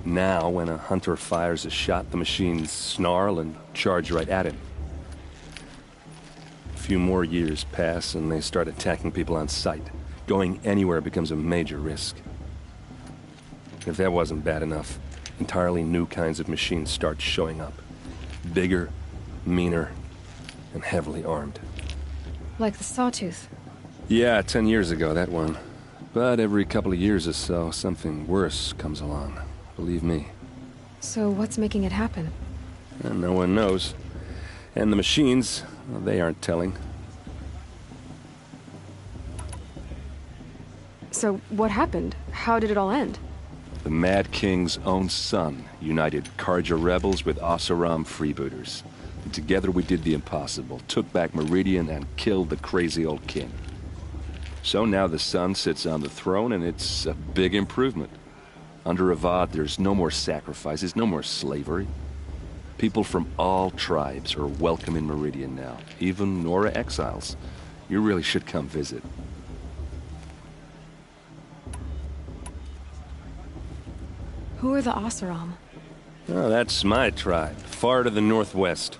[SPEAKER 16] Now, when a hunter fires a shot, the machines snarl and charge right at him. A few more years pass and they start attacking people on sight. Going anywhere becomes a major risk. If that wasn't bad enough, entirely new kinds of machines start showing up. Bigger, meaner, and heavily armed.
[SPEAKER 1] Like the Sawtooth.
[SPEAKER 16] Yeah, 10 years ago, that one. But every couple of years or so, something worse comes along. Believe me.
[SPEAKER 1] So what's making it happen?
[SPEAKER 16] And no one knows. And the machines, well, they aren't telling.
[SPEAKER 1] So what happened? How did it all end?
[SPEAKER 16] The Mad King's own son united Karja rebels with Oseram freebooters. And together we did the impossible, took back Meridian and killed the crazy old king.
[SPEAKER 18] So now the son sits on the throne, and it's a big improvement. Under Avad, there's no more sacrifices, no more slavery. People from all tribes are welcome in Meridian now, even Nora exiles. You really should come visit.
[SPEAKER 1] Who are the Oseram?
[SPEAKER 18] Oh, that's my tribe, far to the northwest.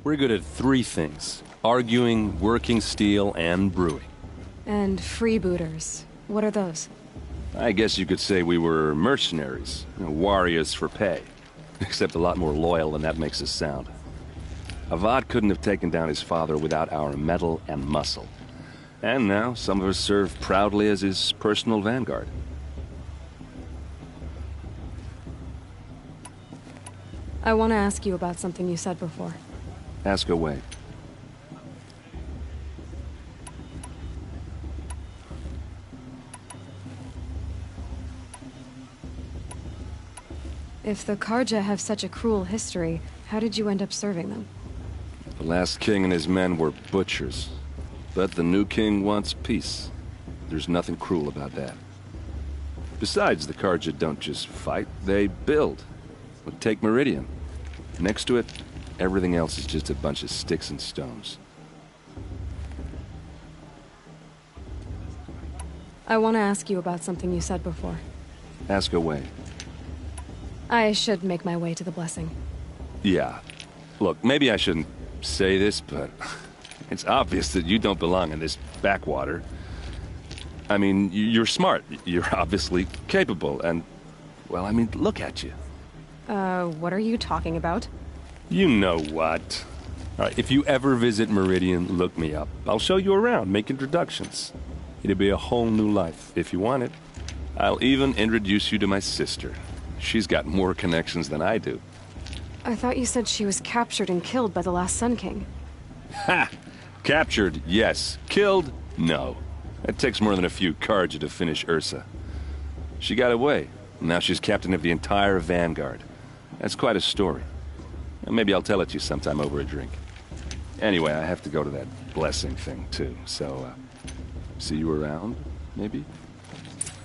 [SPEAKER 18] We're good at three things: arguing, working steel, and brewing.
[SPEAKER 1] And freebooters. What are those?
[SPEAKER 18] I guess you could say we were mercenaries, warriors for pay. Except a lot more loyal than that makes us sound. Avad couldn't have taken down his father without our metal and muscle. And now, some of us serve proudly as his personal vanguard.
[SPEAKER 1] I want to ask you about something you said before.
[SPEAKER 18] Ask away.
[SPEAKER 1] If the Karja have such a cruel history, how did you end up serving them?
[SPEAKER 18] The last king and his men were butchers. But the new king wants peace. There's nothing cruel about that. Besides, the Karja don't just fight, they build. But take Meridian. Next to it, everything else is just a bunch of sticks and stones.
[SPEAKER 1] I want to ask you about something you said before.
[SPEAKER 18] Ask away.
[SPEAKER 1] I should make my way to the blessing.
[SPEAKER 18] Yeah. Look, maybe I shouldn't say this, but it's obvious that you don't belong in this backwater. I mean, you're smart. You're obviously capable, and, well, I mean, look at you.
[SPEAKER 1] What are you talking about?
[SPEAKER 18] You know what. All right, if you ever visit Meridian, look me up. I'll show you around, make introductions. It'll be a whole new life, if you want it. I'll even introduce you to my sister. She's got more connections than I do.
[SPEAKER 1] I thought you said she was captured and killed by the last Sun King.
[SPEAKER 18] Ha! Captured, yes. Killed, no. It takes more than a few Karja to finish Ursa. She got away. Now she's captain of the entire Vanguard. That's quite a story. Maybe I'll tell it to you sometime over a drink. Anyway, I have to go to that blessing thing, too. So, see you around, maybe?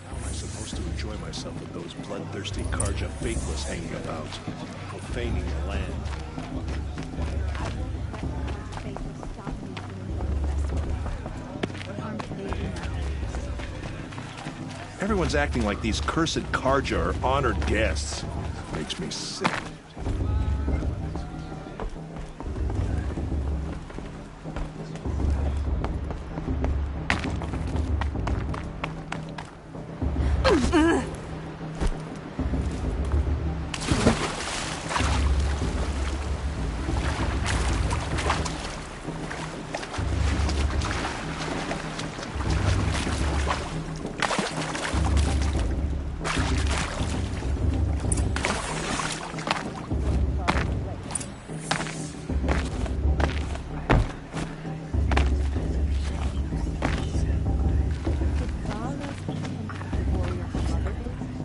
[SPEAKER 4] How am I supposed
[SPEAKER 8] to enjoy myself with those bloodthirsty Karja faithless hanging about, profaning the land. Everyone's acting like these cursed Karja are honored guests. Makes me sick.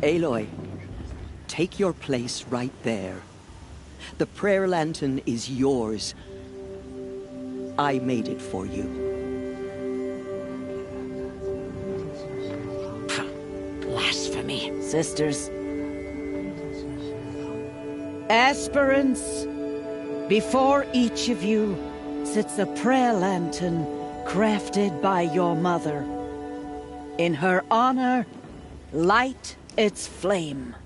[SPEAKER 6] Aloy, take your place right there. The prayer lantern is yours. I made it for you.
[SPEAKER 14] Blasphemy, sisters. Aspirants, before each of you sits a prayer lantern crafted by your mother. In her honor, light its flame.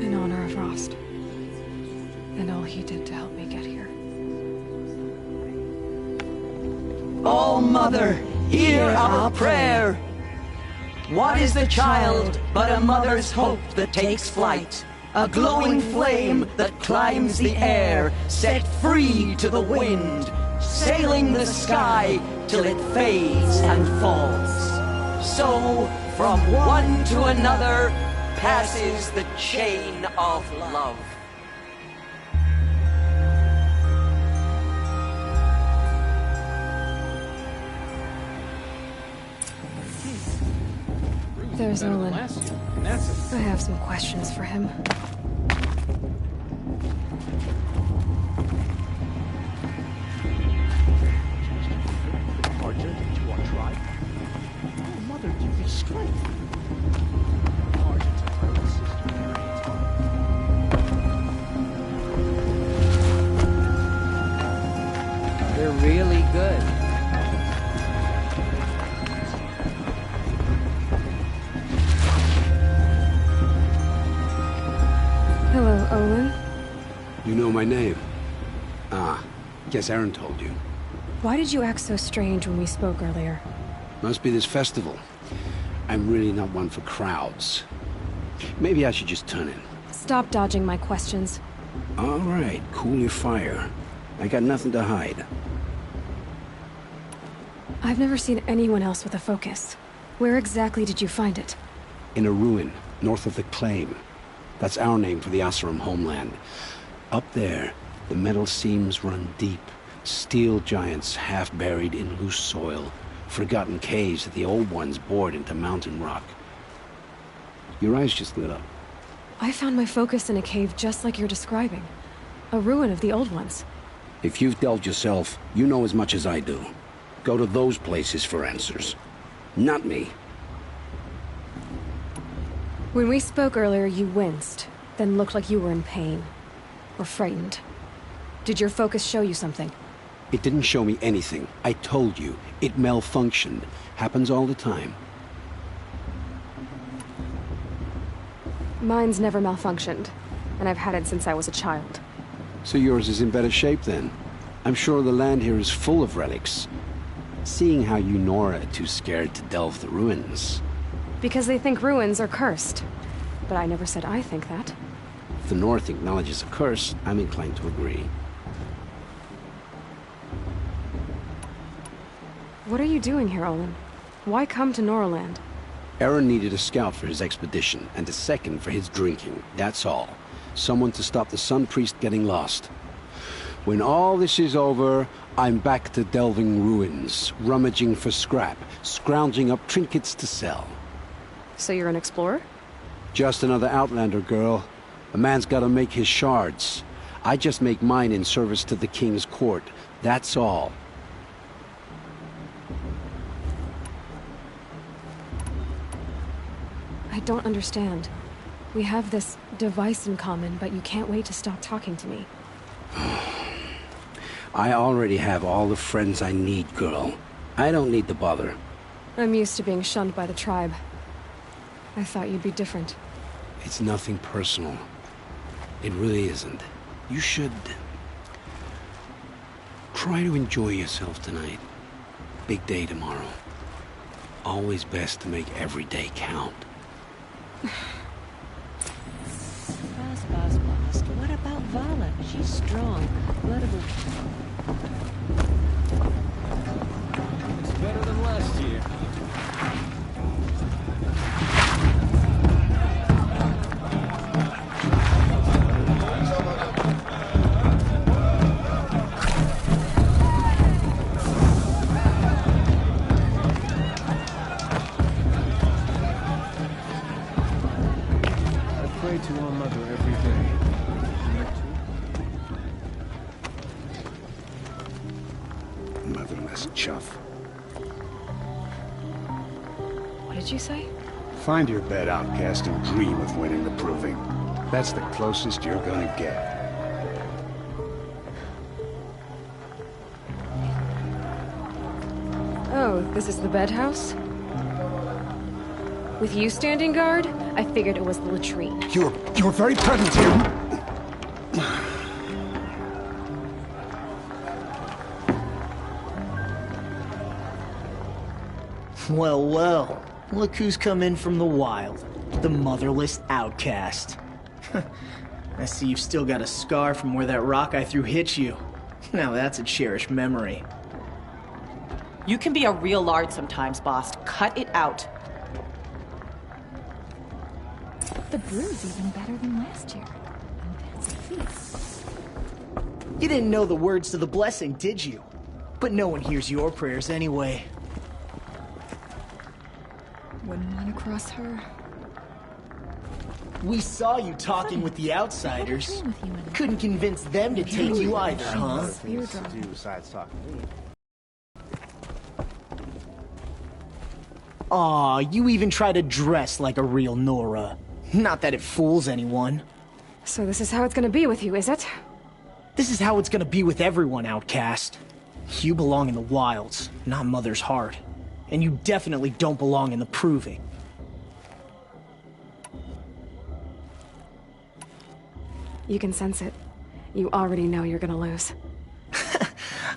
[SPEAKER 1] In honor of Rost. And all he did to help me get here.
[SPEAKER 6] Oh, Mother, hear our prayer. What is the child but a mother's hope that takes flight? A glowing flame that climbs the air, set free to the wind, sailing the sky till it fades and falls. So, from one to another, passes the chain of love.
[SPEAKER 1] There's Olin. I have some questions for him.
[SPEAKER 8] Mother, give me strength.
[SPEAKER 6] They're really good.
[SPEAKER 1] Hello, Olin.
[SPEAKER 17] You know my name? Ah, guess Aaron told you.
[SPEAKER 1] Why did you act so strange when we spoke earlier?
[SPEAKER 17] Must be this festival. I'm really not one for crowds. Maybe I should just turn in.
[SPEAKER 1] Stop dodging my questions.
[SPEAKER 17] All right, cool your fire. I got nothing to hide.
[SPEAKER 1] I've never seen anyone else with a focus. Where exactly did you find it?
[SPEAKER 17] In a ruin, north of the Claim. That's our name for the Asuram homeland. Up there, the metal seams run deep. Steel giants half buried in loose soil. Forgotten caves that the old ones bored into mountain rock. Your eyes just lit up.
[SPEAKER 1] I found my focus in a cave just like you're describing. A ruin of the old ones.
[SPEAKER 17] If you've delved yourself, you know as much as I do. Go to those places for answers. Not me.
[SPEAKER 1] When we spoke earlier, you winced, then looked like you were in pain. Or frightened. Did your focus show you something?
[SPEAKER 17] It didn't show me anything. I told you. It malfunctioned. Happens all the time.
[SPEAKER 1] Mine's never malfunctioned, and I've had it since I was a child.
[SPEAKER 17] So yours is in better shape then. I'm sure the land here is full of relics. Seeing how you Nora are too scared to delve the ruins.
[SPEAKER 1] Because they think ruins are cursed. But I never said I think that.
[SPEAKER 17] If the North acknowledges a curse, I'm inclined to agree.
[SPEAKER 1] What are you doing here, Olin? Why come to Noraland?
[SPEAKER 17] Aaron needed a scout for his expedition, and a second for his drinking. That's all. Someone to stop the Sun Priest getting lost. When all this is over, I'm back to delving ruins, rummaging for scrap, scrounging up trinkets to sell.
[SPEAKER 1] So you're an explorer?
[SPEAKER 17] Just another Outlander girl. A man's gotta make his shards. I just make mine in service to the king's court. That's all.
[SPEAKER 1] I don't understand. We have this device in common, but you can't wait to stop talking to me.
[SPEAKER 17] I already have all the friends I need, girl. I don't need the bother.
[SPEAKER 1] I'm used to being shunned by the tribe. I thought you'd be different.
[SPEAKER 17] It's nothing personal. It really isn't. You should... try to enjoy yourself tonight. Big day tomorrow. Always best to make every day count.
[SPEAKER 12] Bast. What about Vala? She's strong. Blood of a...
[SPEAKER 9] It's better than last year. To our mother every day.
[SPEAKER 17] Motherless chuff.
[SPEAKER 1] What did you say?
[SPEAKER 17] Find your bed, outcast, and dream of winning the proving. That's the closest you're gonna get.
[SPEAKER 1] Oh, this is the bedhouse? With you standing guard, I figured it was the latrine.
[SPEAKER 17] Your very presence here...
[SPEAKER 19] Well, well. Look who's come in from the wild. The motherless outcast. I see you've still got a scar from where that rock I threw hit you. Now that's a cherished memory.
[SPEAKER 20] You can be a real lard sometimes, boss. Cut it out.
[SPEAKER 11] The brew's even better than last year. And that's a feat.
[SPEAKER 19] You didn't know the words to the blessing, did you? But no one hears your prayers anyway.
[SPEAKER 11] Wouldn't want to cross her.
[SPEAKER 19] We saw you talking with the outsiders. Couldn't convince them to take you either, huh? Aw, you even try to dress like a real Nora. Not that it fools anyone.
[SPEAKER 1] So this is how it's gonna be with you, is it?
[SPEAKER 19] This is how it's gonna be with everyone, outcast. You belong in the wilds, not Mother's heart. And you definitely don't belong in the proving.
[SPEAKER 1] You can sense it. You already know you're gonna lose.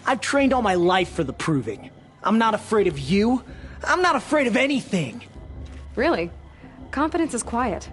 [SPEAKER 19] I've trained all my life for the proving. I'm not afraid of you. I'm not afraid of anything.
[SPEAKER 1] Really? Confidence is quiet.